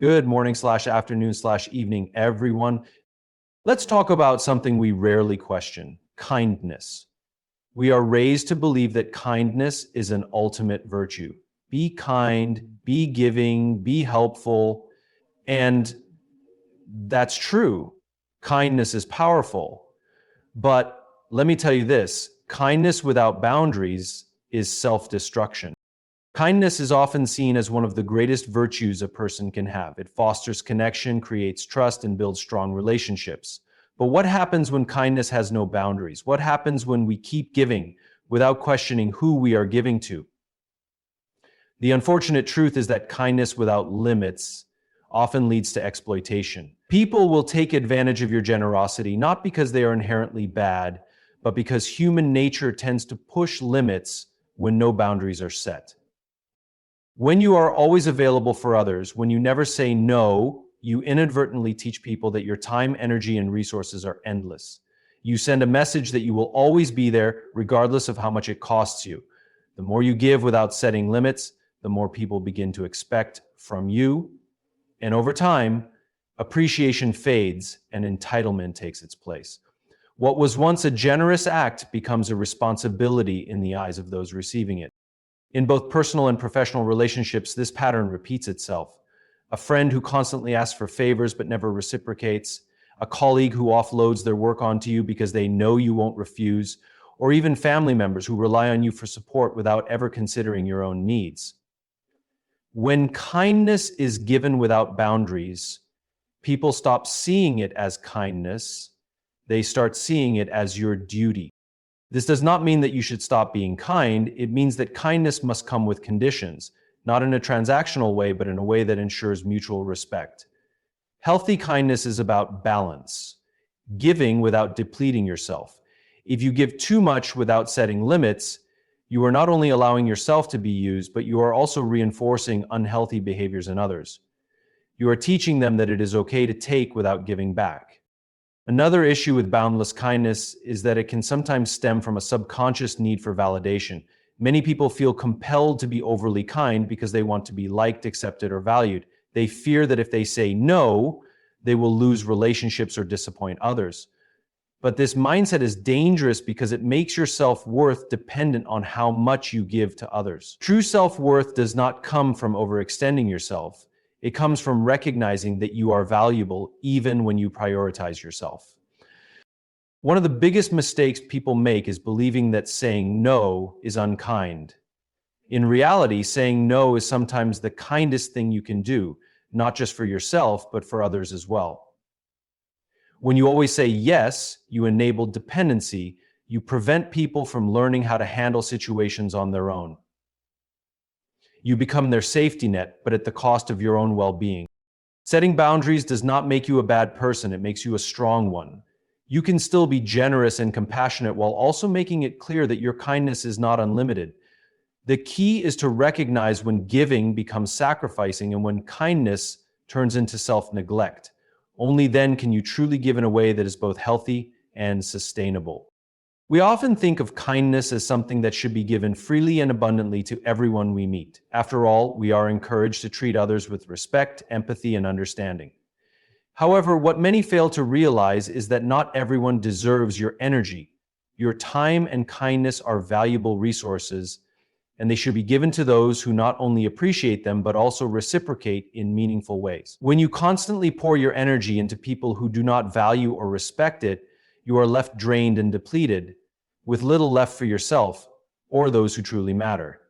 Good morning slash afternoon slash evening, everyone. Let's talk about something we rarely question: kindness. We are raised to believe that kindness is an ultimate virtue. Be kind, be giving, be helpful. And that's true. Kindness is powerful. But let me tell you this: kindness without boundaries is self-destruction. Kindness is often seen as one of the greatest virtues a person can have. It fosters connection, creates trust, and builds strong relationships. But what happens when kindness has no boundaries? What happens when we keep giving without questioning who we are giving to? The unfortunate truth is that kindness without limits often leads to exploitation. People will take advantage of your generosity not because they are inherently bad, but because human nature tends to push limits when no boundaries are set. When you are always available for others, when you never say no, you inadvertently teach people that your time, energy, and resources are endless. You send a message that you will always be there, regardless of how much it costs you. The more you give without setting limits, the more people begin to expect from you. And over time, appreciation fades and entitlement takes its place. What was once a generous act becomes a responsibility in the eyes of those receiving it. In both personal and professional relationships, this pattern repeats itself. A friend who constantly asks for favors but never reciprocates, a colleague who offloads their work onto you because they know you won't refuse, or even family members who rely on you for support without ever considering your own needs. When kindness is given without boundaries, people stop seeing it as kindness. They start seeing it as your duty. This does not mean that you should stop being kind. It means that kindness must come with conditions, not in a transactional way, but in a way that ensures mutual respect. Healthy kindness is about balance, giving without depleting yourself. If you give too much without setting limits, you are not only allowing yourself to be used, but you are also reinforcing unhealthy behaviors in others. You are teaching them that it is okay to take without giving back. Another issue with boundless kindness is that it can sometimes stem from a subconscious need for validation. Many people feel compelled to be overly kind because they want to be liked, accepted, or valued. They fear that if they say no, they will lose relationships or disappoint others. But this mindset is dangerous because it makes your self-worth dependent on how much you give to others. True self-worth does not come from overextending yourself. It comes from recognizing that you are valuable even when you prioritize yourself. One of the biggest mistakes people make is believing that saying no is unkind. In reality, saying no is sometimes the kindest thing you can do, not just for yourself, but for others as well. When you always say yes, you enable dependency. You prevent people from learning how to handle situations on their own. You become their safety net, but at the cost of your own well-being. Setting boundaries does not make you a bad person, it makes you a strong one. You can still be generous and compassionate while also making it clear that your kindness is not unlimited. The key is to recognize when giving becomes sacrificing and when kindness turns into self-neglect. Only then can you truly give in a way that is both healthy and sustainable. We often think of kindness as something that should be given freely and abundantly to everyone we meet. After all, we are encouraged to treat others with respect, empathy, and understanding. However, what many fail to realize is that not everyone deserves your energy. Your time and kindness are valuable resources, and they should be given to those who not only appreciate them, but also reciprocate in meaningful ways. When you constantly pour your energy into people who do not value or respect it, you are left drained and depleted, with little left for yourself or those who truly matter.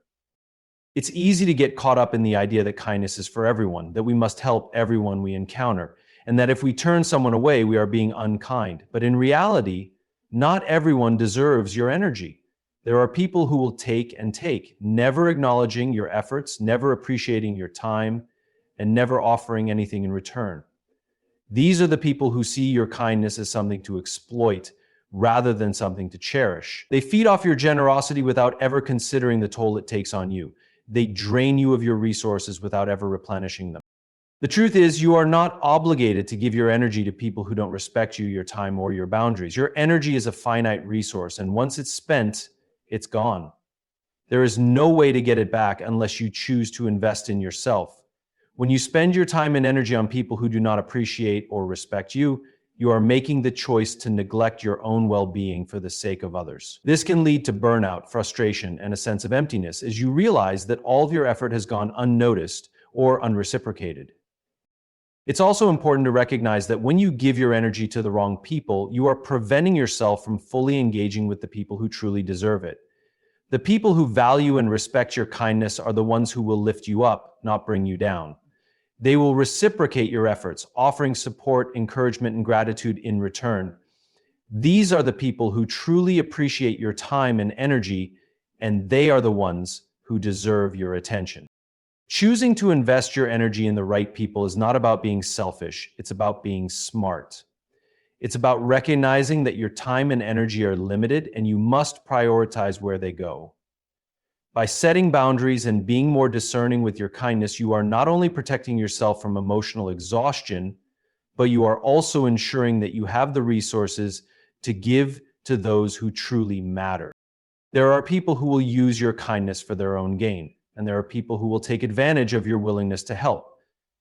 It's easy to get caught up in the idea that kindness is for everyone, that we must help everyone we encounter, and that if we turn someone away, we are being unkind. But in reality, not everyone deserves your energy. There are people who will take and take, never acknowledging your efforts, never appreciating your time, and never offering anything in return. These are the people who see your kindness as something to exploit rather than something to cherish. They feed off your generosity without ever considering the toll it takes on you. They drain you of your resources without ever replenishing them. The truth is, you are not obligated to give your energy to people who don't respect you, your time, or your boundaries. Your energy is a finite resource, and once it's spent, it's gone. There is no way to get it back unless you choose to invest in yourself. When you spend your time and energy on people who do not appreciate or respect you, you are making the choice to neglect your own well-being for the sake of others. This can lead to burnout, frustration, and a sense of emptiness as you realize that all of your effort has gone unnoticed or unreciprocated. It's also important to recognize that when you give your energy to the wrong people, you are preventing yourself from fully engaging with the people who truly deserve it. The people who value and respect your kindness are the ones who will lift you up, not bring you down. They will reciprocate your efforts, offering support, encouragement, and gratitude in return. These are the people who truly appreciate your time and energy, and they are the ones who deserve your attention. Choosing to invest your energy in the right people is not about being selfish, it's about being smart. It's about recognizing that your time and energy are limited and you must prioritize where they go. By setting boundaries and being more discerning with your kindness, you are not only protecting yourself from emotional exhaustion, but you are also ensuring that you have the resources to give to those who truly matter. There are people who will use your kindness for their own gain, and there are people who will take advantage of your willingness to help.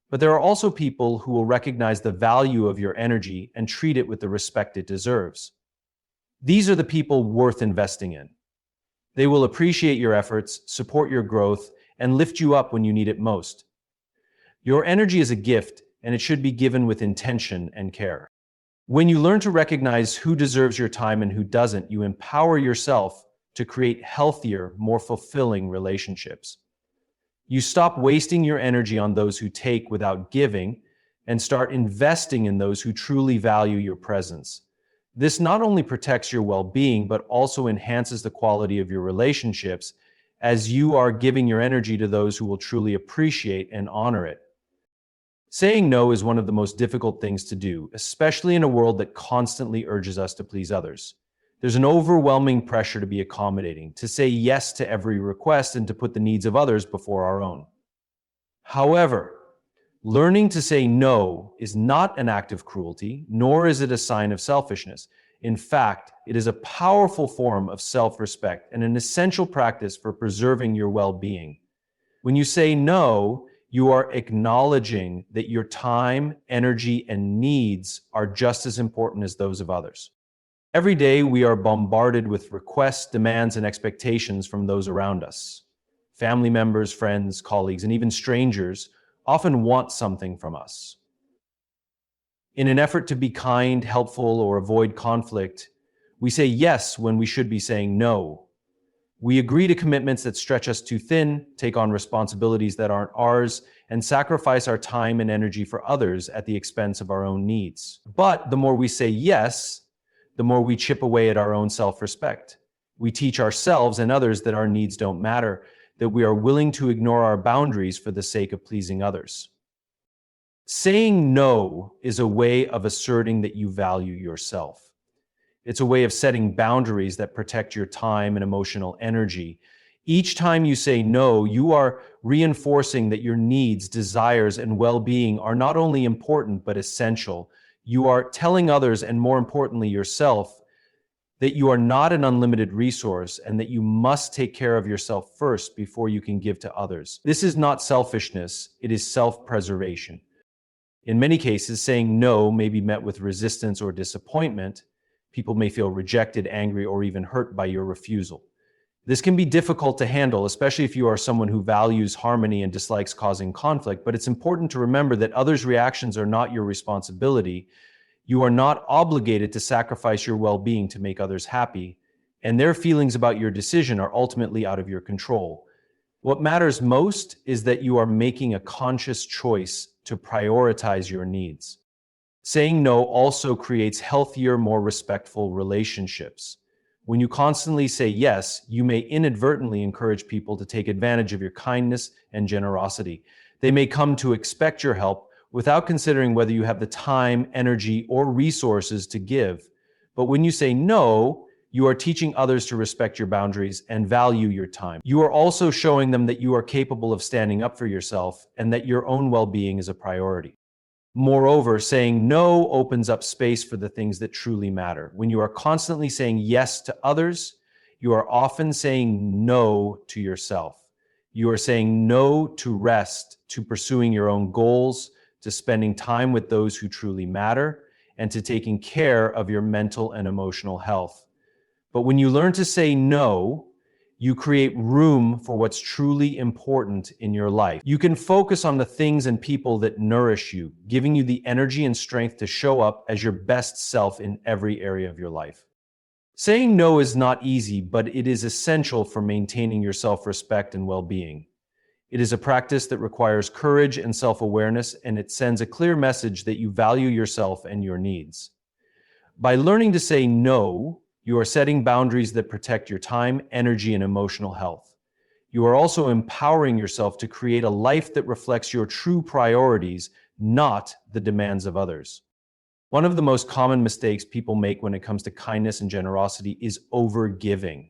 But there are also people who will recognize the value of your energy and treat it with the respect it deserves. These are the people worth investing in. They will appreciate your efforts, support your growth, and lift you up when you need it most. Your energy is a gift, and it should be given with intention and care. When you learn to recognize who deserves your time and who doesn't, you empower yourself to create healthier, more fulfilling relationships. You stop wasting your energy on those who take without giving and start investing in those who truly value your presence. This not only protects your well-being, but also enhances the quality of your relationships as you are giving your energy to those who will truly appreciate and honor it. Saying no is one of the most difficult things to do, especially in a world that constantly urges us to please others. There's an overwhelming pressure to be accommodating, to say yes to every request, and to put the needs of others before our own. However, learning to say no is not an act of cruelty, nor is it a sign of selfishness. In fact, it is a powerful form of self-respect and an essential practice for preserving your well-being. When you say no, you are acknowledging that your time, energy, and needs are just as important as those of others. Every day, we are bombarded with requests, demands, and expectations from those around us. Family members, friends, colleagues, and even strangers often want something from us. In an effort to be kind, helpful, or avoid conflict, we say yes when we should be saying no. We agree to commitments that stretch us too thin, take on responsibilities that aren't ours, and sacrifice our time and energy for others at the expense of our own needs. But the more we say yes, the more we chip away at our own self-respect. We teach ourselves and others that our needs don't matter, that we are willing to ignore our boundaries for the sake of pleasing others. Saying no is a way of asserting that you value yourself. It's a way of setting boundaries that protect your time and emotional energy. Each time you say no, you are reinforcing that your needs, desires, and well-being are not only important but essential. You are telling others, and more importantly yourself, that you are not an unlimited resource and that you must take care of yourself first before you can give to others. This is not selfishness, it is self-preservation. In many cases, saying no may be met with resistance or disappointment. People may feel rejected, angry, or even hurt by your refusal. This can be difficult to handle, especially if you are someone who values harmony and dislikes causing conflict, but it's important to remember that others' reactions are not your responsibility. You are not obligated to sacrifice your well-being to make others happy, and their feelings about your decision are ultimately out of your control. What matters most is that you are making a conscious choice to prioritize your needs. Saying no also creates healthier, more respectful relationships. When you constantly say yes, you may inadvertently encourage people to take advantage of your kindness and generosity. They may come to expect your help without considering whether you have the time, energy, or resources to give. But when you say no, you are teaching others to respect your boundaries and value your time. You are also showing them that you are capable of standing up for yourself and that your own well-being is a priority. Moreover, saying no opens up space for the things that truly matter. When you are constantly saying yes to others, you are often saying no to yourself. You are saying no to rest, to pursuing your own goals, to spending time with those who truly matter, and to taking care of your mental and emotional health. But when you learn to say no, you create room for what's truly important in your life. You can focus on the things and people that nourish you, giving you the energy and strength to show up as your best self in every area of your life. Saying no is not easy, but it is essential for maintaining your self-respect and well-being. It is a practice that requires courage and self-awareness, and it sends a clear message that you value yourself and your needs. By learning to say no, you are setting boundaries that protect your time, energy, and emotional health. You are also empowering yourself to create a life that reflects your true priorities, not the demands of others. One of the most common mistakes people make when it comes to kindness and generosity is overgiving.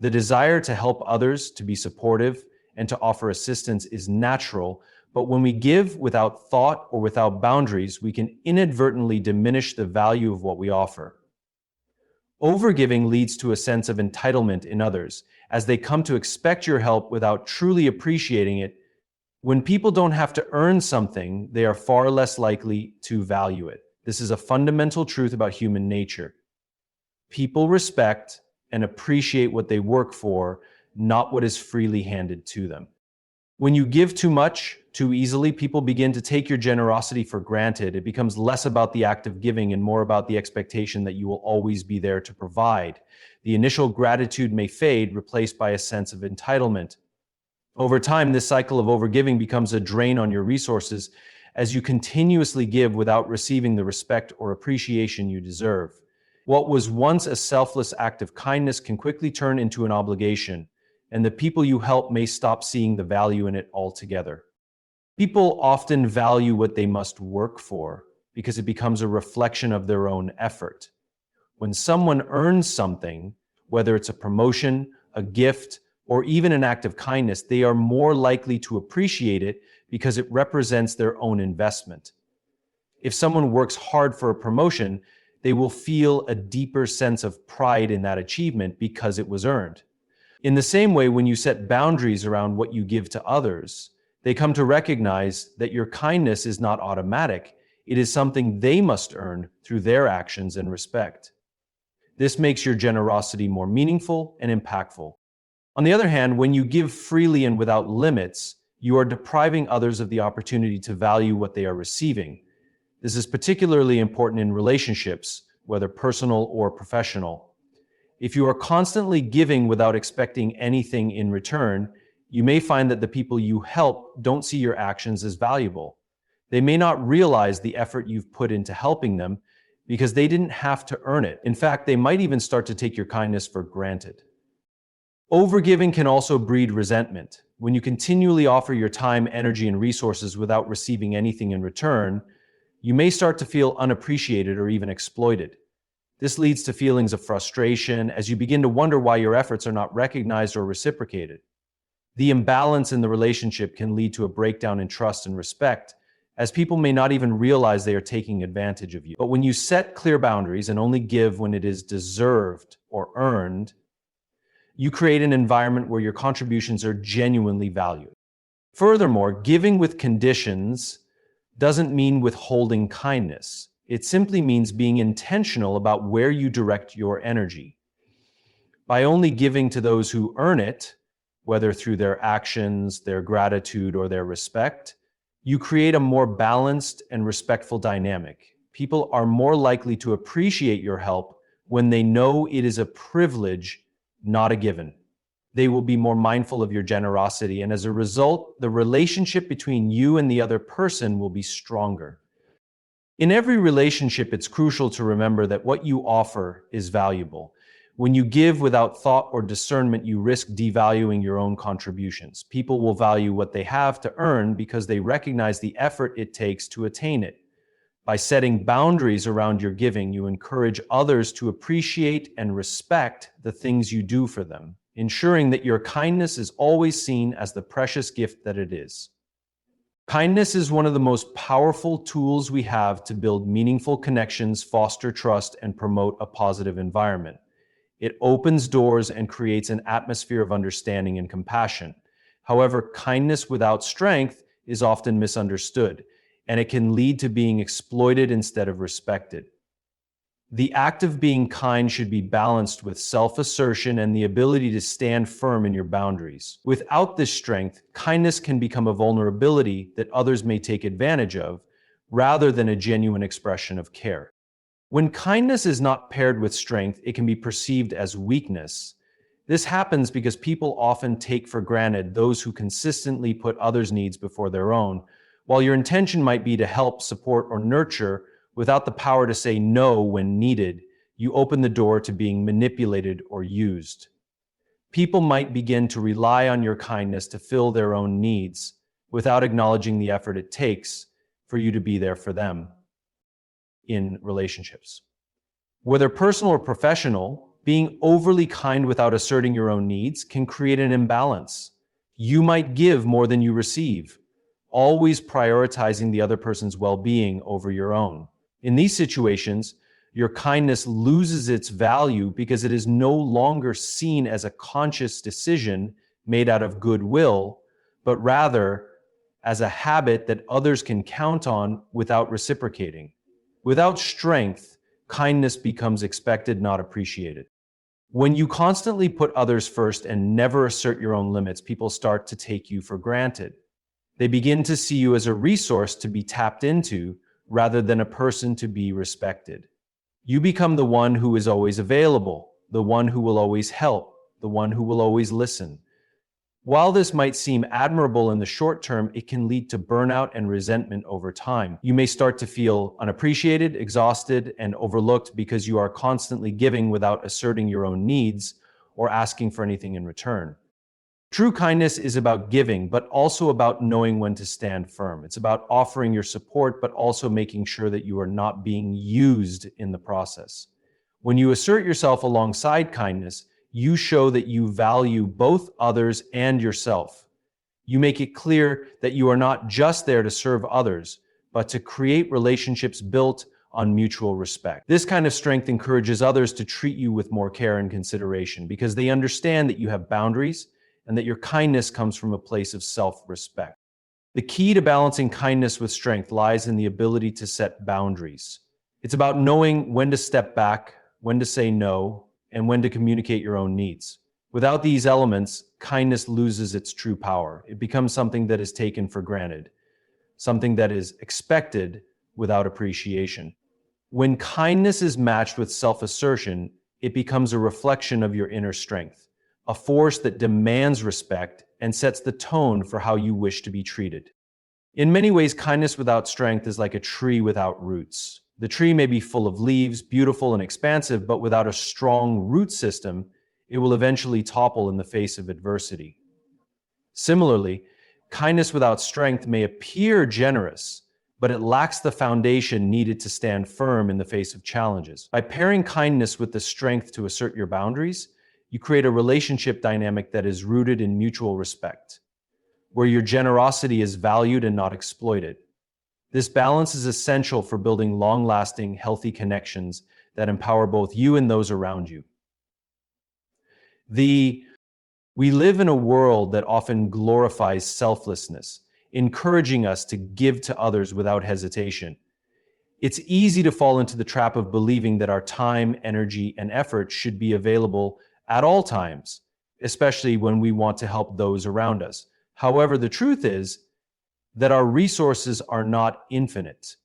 The desire to help others, to be supportive, and to offer assistance is natural, but when we give without thought or without boundaries, we can inadvertently diminish the value of what we offer. Overgiving leads to a sense of entitlement in others, as they come to expect your help without truly appreciating it. When people don't have to earn something, they are far less likely to value it. This is a fundamental truth about human nature. People respect and appreciate what they work for, not what is freely handed to them. When you give too much, too easily, people begin to take your generosity for granted. It becomes less about the act of giving and more about the expectation that you will always be there to provide. The initial gratitude may fade, replaced by a sense of entitlement. Over time, this cycle of overgiving becomes a drain on your resources as you continuously give without receiving the respect or appreciation you deserve. What was once a selfless act of kindness can quickly turn into an obligation, and the people you help may stop seeing the value in it altogether. People often value what they must work for because it becomes a reflection of their own effort. When someone earns something, whether it's a promotion, a gift, or even an act of kindness, they are more likely to appreciate it because it represents their own investment. If someone works hard for a promotion, they will feel a deeper sense of pride in that achievement because it was earned. In the same way, when you set boundaries around what you give to others, they come to recognize that your kindness is not automatic. It is something they must earn through their actions and respect. This makes your generosity more meaningful and impactful. On the other hand, when you give freely and without limits, you are depriving others of the opportunity to value what they are receiving. This is particularly important in relationships, whether personal or professional. If you are constantly giving without expecting anything in return, you may find that the people you help don't see your actions as valuable. They may not realize the effort you've put into helping them because they didn't have to earn it. In fact, they might even start to take your kindness for granted. Overgiving can also breed resentment. When you continually offer your time, energy, and resources without receiving anything in return, you may start to feel unappreciated or even exploited. This leads to feelings of frustration as you begin to wonder why your efforts are not recognized or reciprocated. The imbalance in the relationship can lead to a breakdown in trust and respect, as people may not even realize they are taking advantage of you. But when you set clear boundaries and only give when it is deserved or earned, you create an environment where your contributions are genuinely valued. Furthermore, giving with conditions doesn't mean withholding kindness. It simply means being intentional about where you direct your energy. By only giving to those who earn it, whether through their actions, their gratitude, or their respect, you create a more balanced and respectful dynamic. People are more likely to appreciate your help when they know it is a privilege, not a given. They will be more mindful of your generosity, and as a result, the relationship between you and the other person will be stronger. In every relationship, it's crucial to remember that what you offer is valuable. When you give without thought or discernment, you risk devaluing your own contributions. People will value what they have to earn because they recognize the effort it takes to attain it. By setting boundaries around your giving, you encourage others to appreciate and respect the things you do for them, ensuring that your kindness is always seen as the precious gift that it is. Kindness is one of the most powerful tools we have to build meaningful connections, foster trust, and promote a positive environment. It opens doors and creates an atmosphere of understanding and compassion. However, kindness without strength is often misunderstood, and it can lead to being exploited instead of respected. The act of being kind should be balanced with self-assertion and the ability to stand firm in your boundaries. Without this strength, kindness can become a vulnerability that others may take advantage of, rather than a genuine expression of care. When kindness is not paired with strength, it can be perceived as weakness. This happens because people often take for granted those who consistently put others' needs before their own. While your intention might be to help, support, or nurture, without the power to say no when needed, you open the door to being manipulated or used. People might begin to rely on your kindness to fill their own needs without acknowledging the effort it takes for you to be there for them in relationships. Whether personal or professional, being overly kind without asserting your own needs can create an imbalance. You might give more than you receive, always prioritizing the other person's well-being over your own. In these situations, your kindness loses its value because it is no longer seen as a conscious decision made out of goodwill, but rather as a habit that others can count on without reciprocating. Without strength, kindness becomes expected, not appreciated. When you constantly put others first and never assert your own limits, people start to take you for granted. They begin to see you as a resource to be tapped into rather than a person to be respected. You become the one who is always available, the one who will always help, the one who will always listen. While this might seem admirable in the short term, it can lead to burnout and resentment over time. You may start to feel unappreciated, exhausted, and overlooked because you are constantly giving without asserting your own needs or asking for anything in return. True kindness is about giving, but also about knowing when to stand firm. It's about offering your support, but also making sure that you are not being used in the process. When you assert yourself alongside kindness, you show that you value both others and yourself. You make it clear that you are not just there to serve others, but to create relationships built on mutual respect. This kind of strength encourages others to treat you with more care and consideration because they understand that you have boundaries and that your kindness comes from a place of self-respect. The key to balancing kindness with strength lies in the ability to set boundaries. It's about knowing when to step back, when to say no, and when to communicate your own needs. Without these elements, kindness loses its true power. It becomes something that is taken for granted, something that is expected without appreciation. When kindness is matched with self-assertion, it becomes a reflection of your inner strength, a force that demands respect and sets the tone for how you wish to be treated. In many ways, kindness without strength is like a tree without roots. The tree may be full of leaves, beautiful and expansive, but without a strong root system, it will eventually topple in the face of adversity. Similarly, kindness without strength may appear generous, but it lacks the foundation needed to stand firm in the face of challenges. By pairing kindness with the strength to assert your boundaries, you create a relationship dynamic that is rooted in mutual respect, where your generosity is valued and not exploited. This balance is essential for building long-lasting, healthy connections that empower both you and those around you. We live in a world that often glorifies selflessness, encouraging us to give to others without hesitation. It's easy to fall into the trap of believing that our time, energy, and effort should be available at all times, especially when we want to help those around us. However, the truth is that our resources are not infinite.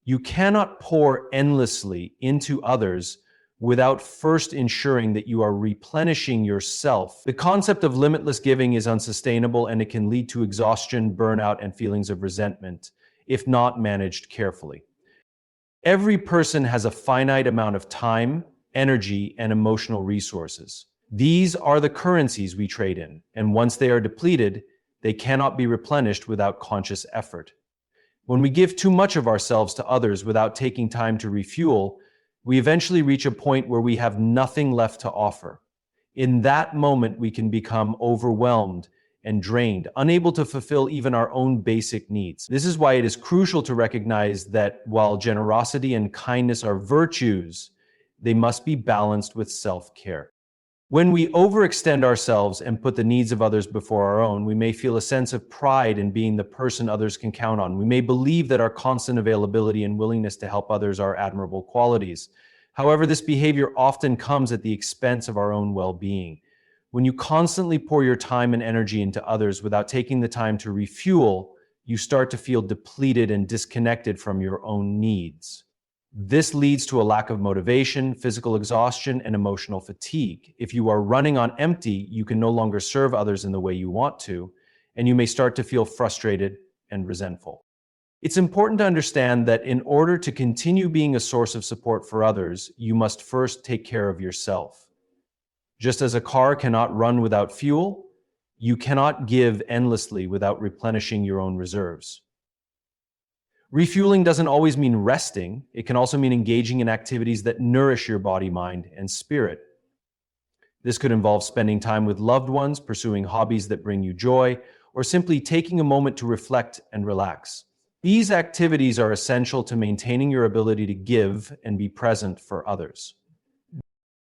You cannot pour endlessly into others without first ensuring that you are replenishing yourself. The concept of limitless giving is unsustainable, and it can lead to exhaustion, burnout, and feelings of resentment if not managed carefully. Every person has a finite amount of time, energy, and emotional resources. These are the currencies we trade in, and once they are depleted, they cannot be replenished without conscious effort. When we give too much of ourselves to others without taking time to refuel, we eventually reach a point where we have nothing left to offer. In that moment, we can become overwhelmed and drained, unable to fulfill even our own basic needs. This is why it is crucial to recognize that while generosity and kindness are virtues, they must be balanced with self-care. When we overextend ourselves and put the needs of others before our own, we may feel a sense of pride in being the person others can count on. We may believe that our constant availability and willingness to help others are admirable qualities. However, this behavior often comes at the expense of our own well-being. When you constantly pour your time and energy into others without taking the time to refuel, you start to feel depleted and disconnected from your own needs. This leads to a lack of motivation, physical exhaustion, and emotional fatigue. If you are running on empty, you can no longer serve others in the way you want to, and you may start to feel frustrated and resentful. It's important to understand that in order to continue being a source of support for others, you must first take care of yourself. Just as a car cannot run without fuel, you cannot give endlessly without replenishing your own reserves. Refueling doesn't always mean resting. It can also mean engaging in activities that nourish your body, mind, and spirit. This could involve spending time with loved ones, pursuing hobbies that bring you joy, or simply taking a moment to reflect and relax. These activities are essential to maintaining your ability to give and be present for others.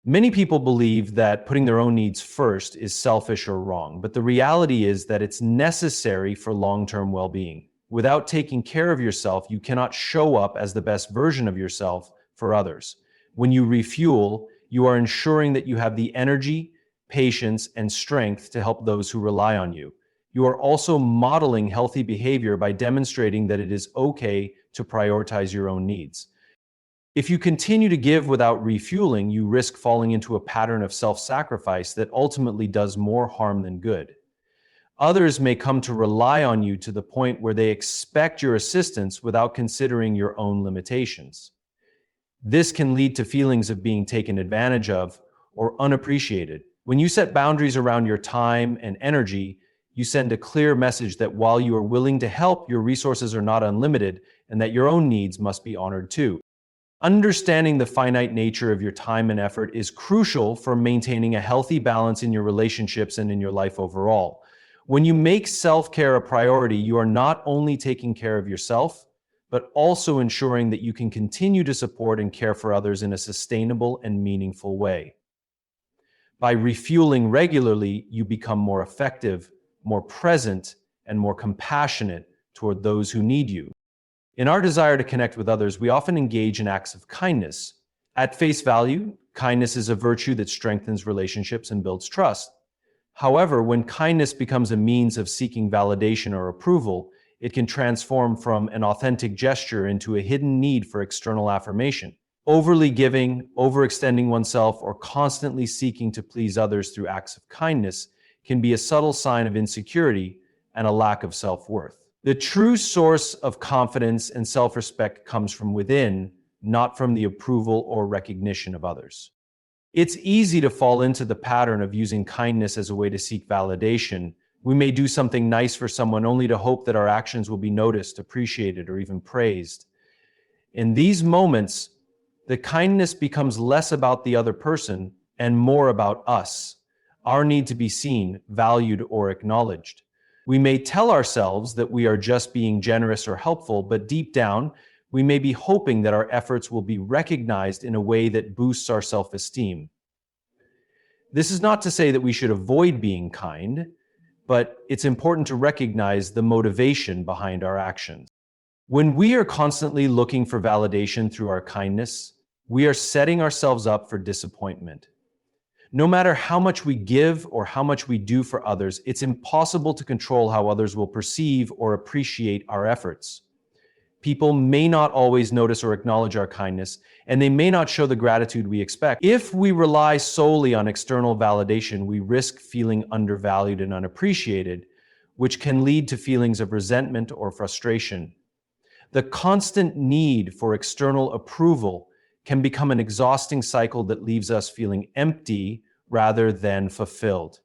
Many people believe that putting their own needs first is selfish or wrong, but the reality is that it's necessary for long-term well-being. Without taking care of yourself, you cannot show up as the best version of yourself for others. When you refuel, you are ensuring that you have the energy, patience, and strength to help those who rely on you. You are also modeling healthy behavior by demonstrating that it is okay to prioritize your own needs. If you continue to give without refueling, you risk falling into a pattern of self-sacrifice that ultimately does more harm than good. Others may come to rely on you to the point where they expect your assistance without considering your own limitations. This can lead to feelings of being taken advantage of or unappreciated. When you set boundaries around your time and energy, you send a clear message that while you are willing to help, your resources are not unlimited and that your own needs must be honored too. Understanding the finite nature of your time and effort is crucial for maintaining a healthy balance in your relationships and in your life overall. When you make self-care a priority, you are not only taking care of yourself, but also ensuring that you can continue to support and care for others in a sustainable and meaningful way. By refueling regularly, you become more effective, more present, and more compassionate toward those who need you. In our desire to connect with others, we often engage in acts of kindness. At face value, kindness is a virtue that strengthens relationships and builds trust. However, when kindness becomes a means of seeking validation or approval, it can transform from an authentic gesture into a hidden need for external affirmation. Overly giving, overextending oneself, or constantly seeking to please others through acts of kindness can be a subtle sign of insecurity and a lack of self-worth. The true source of confidence and self-respect comes from within, not from the approval or recognition of others. It's easy to fall into the pattern of using kindness as a way to seek validation. We may do something nice for someone only to hope that our actions will be noticed, appreciated, or even praised. In these moments, the kindness becomes less about the other person and more about us, our need to be seen, valued, or acknowledged. We may tell ourselves that we are just being generous or helpful, but deep down, we may be hoping that our efforts will be recognized in a way that boosts our self-esteem. This is not to say that we should avoid being kind, but it's important to recognize the motivation behind our actions. When we are constantly looking for validation through our kindness, we are setting ourselves up for disappointment. No matter how much we give or how much we do for others, it's impossible to control how others will perceive or appreciate our efforts. People may not always notice or acknowledge our kindness, and they may not show the gratitude we expect. If we rely solely on external validation, we risk feeling undervalued and unappreciated, which can lead to feelings of resentment or frustration. The constant need for external approval can become an exhausting cycle that leaves us feeling empty rather than fulfilled.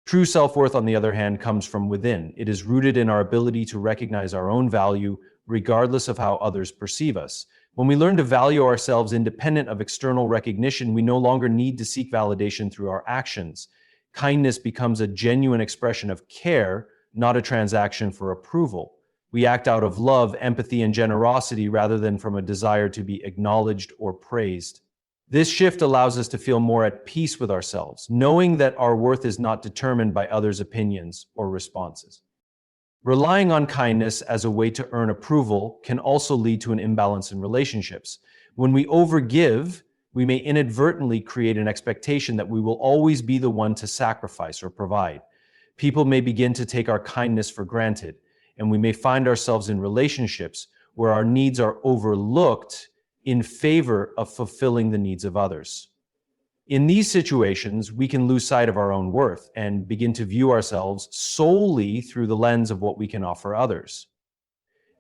True self-worth, on the other hand, comes from within. It is rooted in our ability to recognize our own value, regardless of how others perceive us. When we learn to value ourselves independent of external recognition, we no longer need to seek validation through our actions. Kindness becomes a genuine expression of care, not a transaction for approval. We act out of love, empathy, and generosity rather than from a desire to be acknowledged or praised. This shift allows us to feel more at peace with ourselves, knowing that our worth is not determined by others' opinions or responses. Relying on kindness as a way to earn approval can also lead to an imbalance in relationships. When we overgive, we may inadvertently create an expectation that we will always be the one to sacrifice or provide. People may begin to take our kindness for granted, and we may find ourselves in relationships where our needs are overlooked in favor of fulfilling the needs of others. In these situations, we can lose sight of our own worth and begin to view ourselves solely through the lens of what we can offer others.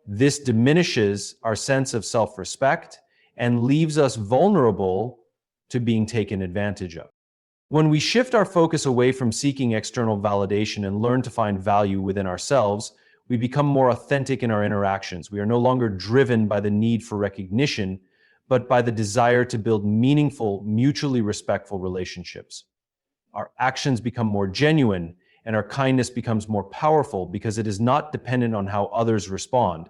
This diminishes our sense of self-respect and leaves us vulnerable to being taken advantage of. When we shift our focus away from seeking external validation and learn to find value within ourselves, we become more authentic in our interactions. We are no longer driven by the need for recognition, but by the desire to build meaningful, mutually respectful relationships. Our actions become more genuine, and our kindness becomes more powerful because it is not dependent on how others respond.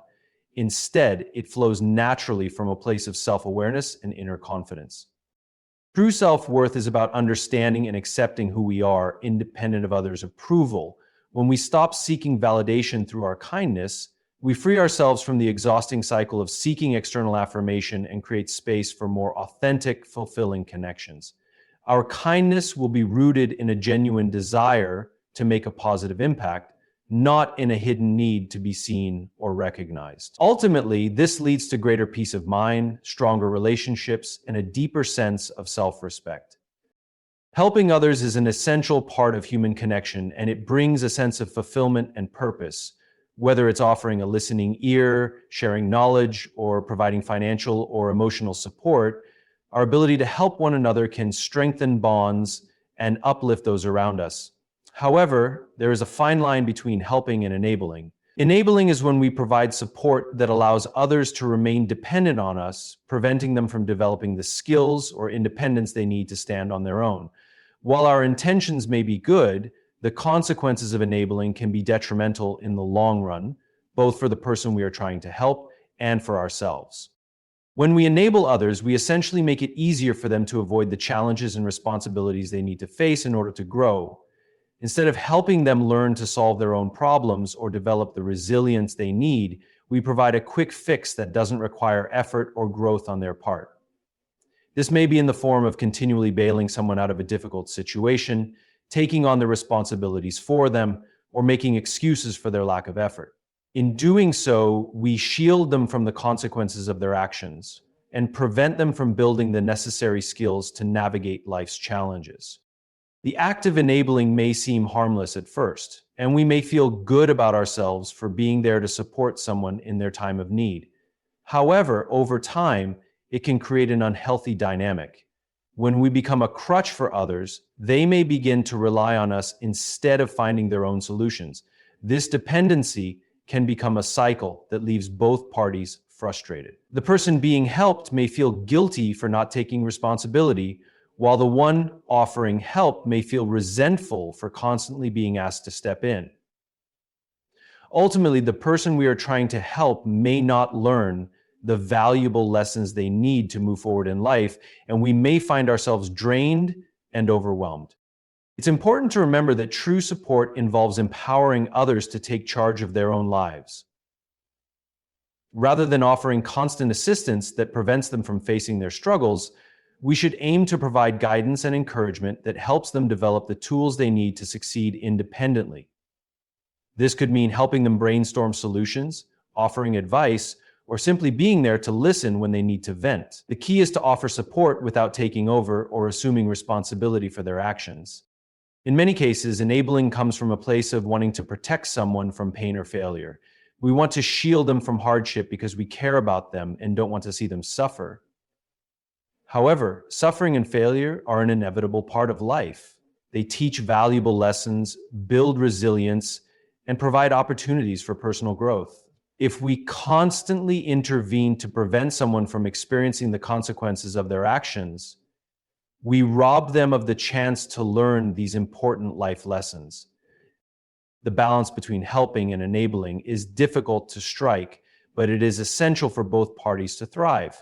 Instead, it flows naturally from a place of self-awareness and inner confidence. True self-worth is about understanding and accepting who we are, independent of others' approval. When we stop seeking validation through our kindness, we free ourselves from the exhausting cycle of seeking external affirmation and create space for more authentic, fulfilling connections. Our kindness will be rooted in a genuine desire to make a positive impact, not in a hidden need to be seen or recognized. Ultimately, this leads to greater peace of mind, stronger relationships, and a deeper sense of self-respect. Helping others is an essential part of human connection, and it brings a sense of fulfillment and purpose. Whether it's offering a listening ear, sharing knowledge, or providing financial or emotional support, our ability to help one another can strengthen bonds and uplift those around us. However, there is a fine line between helping and enabling. Enabling is when we provide support that allows others to remain dependent on us, preventing them from developing the skills or independence they need to stand on their own. While our intentions may be good, the consequences of enabling can be detrimental in the long run, both for the person we are trying to help and for ourselves. When we enable others, we essentially make it easier for them to avoid the challenges and responsibilities they need to face in order to grow. Instead of helping them learn to solve their own problems or develop the resilience they need, we provide a quick fix that doesn't require effort or growth on their part. This may be in the form of continually bailing someone out of a difficult situation, taking on the responsibilities for them, or making excuses for their lack of effort. In doing so, we shield them from the consequences of their actions and prevent them from building the necessary skills to navigate life's challenges. The act of enabling may seem harmless at first, and we may feel good about ourselves for being there to support someone in their time of need. However, over time, it can create an unhealthy dynamic. When we become a crutch for others, they may begin to rely on us instead of finding their own solutions. This dependency can become a cycle that leaves both parties frustrated. The person being helped may feel guilty for not taking responsibility, while the one offering help may feel resentful for constantly being asked to step in. Ultimately, the person we are trying to help may not learn the valuable lessons they need to move forward in life, and we may find ourselves drained and overwhelmed. It's important to remember that true support involves empowering others to take charge of their own lives. Rather than offering constant assistance that prevents them from facing their struggles, we should aim to provide guidance and encouragement that helps them develop the tools they need to succeed independently. This could mean helping them brainstorm solutions, offering advice, or simply being there to listen when they need to vent. The key is to offer support without taking over or assuming responsibility for their actions. In many cases, enabling comes from a place of wanting to protect someone from pain or failure. We want to shield them from hardship because we care about them and don't want to see them suffer. However, suffering and failure are an inevitable part of life. They teach valuable lessons, build resilience, and provide opportunities for personal growth. If we constantly intervene to prevent someone from experiencing the consequences of their actions, we rob them of the chance to learn these important life lessons. The balance between helping and enabling is difficult to strike, but it is essential for both parties to thrive.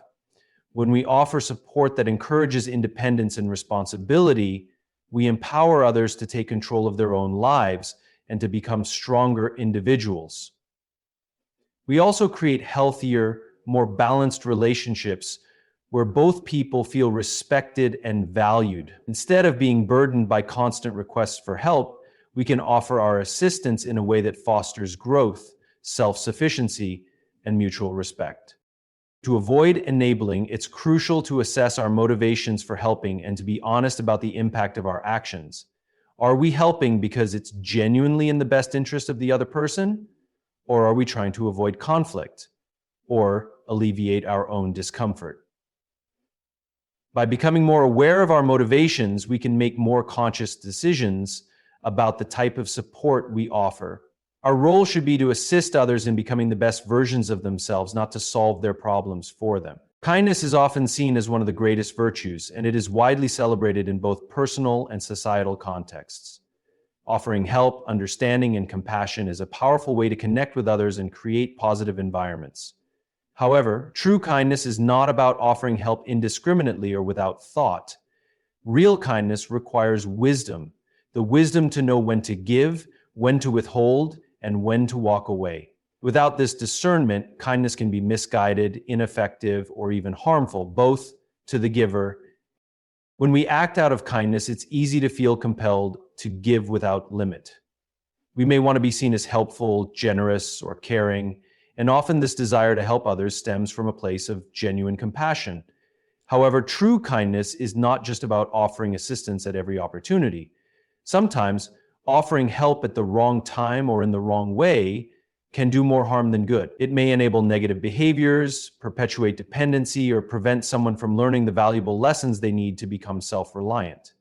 When we offer support that encourages independence and responsibility, we empower others to take control of their own lives and to become stronger individuals. We also create healthier, more balanced relationships where both people feel respected and valued. Instead of being burdened by constant requests for help, we can offer our assistance in a way that fosters growth, self-sufficiency, and mutual respect. To avoid enabling, it's crucial to assess our motivations for helping and to be honest about the impact of our actions. Are we helping because it's genuinely in the best interest of the other person? Or are we trying to avoid conflict or alleviate our own discomfort? By becoming more aware of our motivations, we can make more conscious decisions about the type of support we offer. Our role should be to assist others in becoming the best versions of themselves, not to solve their problems for them. Kindness is often seen as one of the greatest virtues, and it is widely celebrated in both personal and societal contexts. Offering help, understanding, and compassion is a powerful way to connect with others and create positive environments. However, true kindness is not about offering help indiscriminately or without thought. Real kindness requires wisdom, the wisdom to know when to give, when to withhold, and when to walk away. Without this discernment, kindness can be misguided, ineffective, or even harmful, both to the giver. When we act out of kindness, it's easy to feel compelled to give without limit. We may want to be seen as helpful, generous, or caring, and often this desire to help others stems from a place of genuine compassion. However, true kindness is not just about offering assistance at every opportunity. Sometimes, offering help at the wrong time or in the wrong way can do more harm than good. It may enable negative behaviors, perpetuate dependency, or prevent someone from learning the valuable lessons they need to become self-reliant.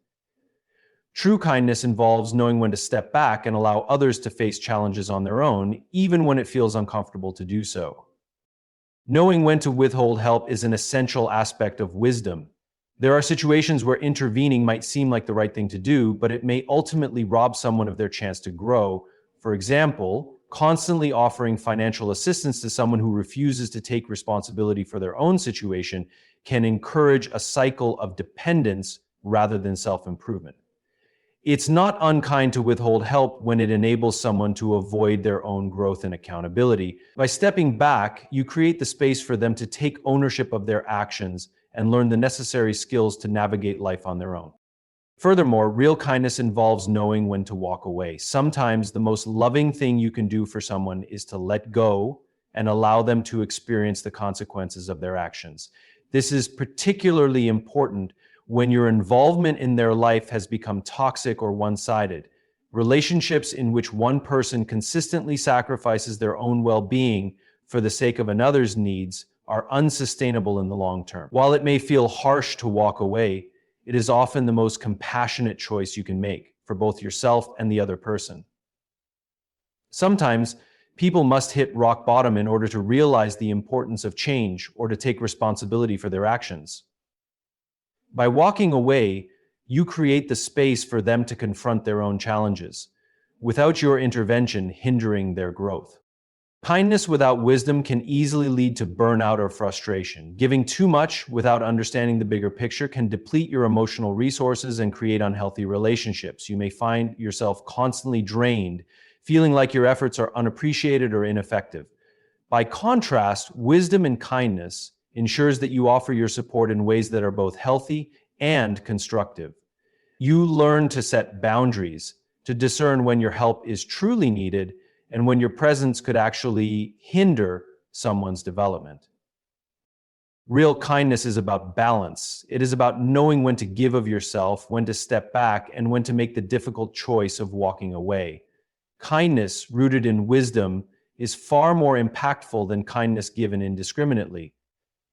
True kindness involves knowing when to step back and allow others to face challenges on their own, even when it feels uncomfortable to do so. Knowing when to withhold help is an essential aspect of wisdom. There are situations where intervening might seem like the right thing to do, but it may ultimately rob someone of their chance to grow. For example, constantly offering financial assistance to someone who refuses to take responsibility for their own situation can encourage a cycle of dependence rather than self-improvement. It's not unkind to withhold help when it enables someone to avoid their own growth and accountability. By stepping back, you create the space for them to take ownership of their actions and learn the necessary skills to navigate life on their own. Furthermore, real kindness involves knowing when to walk away. Sometimes the most loving thing you can do for someone is to let go and allow them to experience the consequences of their actions. This is particularly important when your involvement in their life has become toxic or one-sided. Relationships in which one person consistently sacrifices their own well-being for the sake of another's needs are unsustainable in the long term. While it may feel harsh to walk away, it is often the most compassionate choice you can make for both yourself and the other person. Sometimes, people must hit rock bottom in order to realize the importance of change or to take responsibility for their actions. By walking away, you create the space for them to confront their own challenges, without your intervention hindering their growth. Kindness without wisdom can easily lead to burnout or frustration. Giving too much without understanding the bigger picture can deplete your emotional resources and create unhealthy relationships. You may find yourself constantly drained, feeling like your efforts are unappreciated or ineffective. By contrast, wisdom and kindness ensures that you offer your support in ways that are both healthy and constructive. You learn to set boundaries, to discern when your help is truly needed and when your presence could actually hinder someone's development. Real kindness is about balance. It is about knowing when to give of yourself, when to step back, and when to make the difficult choice of walking away. Kindness rooted in wisdom is far more impactful than kindness given indiscriminately.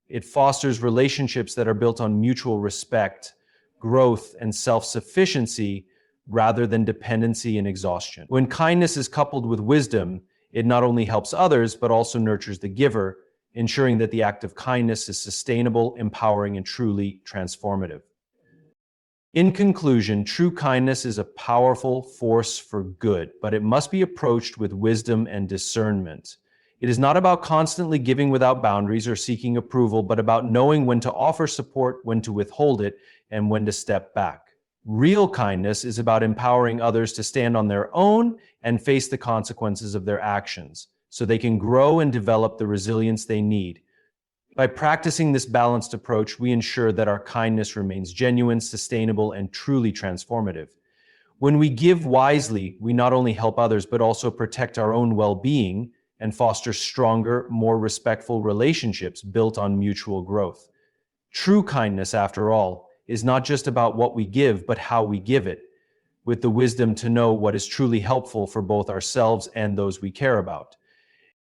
It fosters relationships that are built on mutual respect, growth, and self-sufficiency rather than dependency and exhaustion. When kindness is coupled with wisdom, it not only helps others, but also nurtures the giver, ensuring that the act of kindness is sustainable, empowering, and truly transformative. In conclusion, true kindness is a powerful force for good, but it must be approached with wisdom and discernment. It is not about constantly giving without boundaries or seeking approval, but about knowing when to offer support, when to withhold it, and when to step back. Real kindness is about empowering others to stand on their own and face the consequences of their actions, so they can grow and develop the resilience they need. By practicing this balanced approach, we ensure that our kindness remains genuine, sustainable, and truly transformative. When we give wisely, we not only help others, but also protect our own well-being and foster stronger, more respectful relationships built on mutual growth. True kindness, after all, is not just about what we give, but how we give it, with the wisdom to know what is truly helpful for both ourselves and those we care about.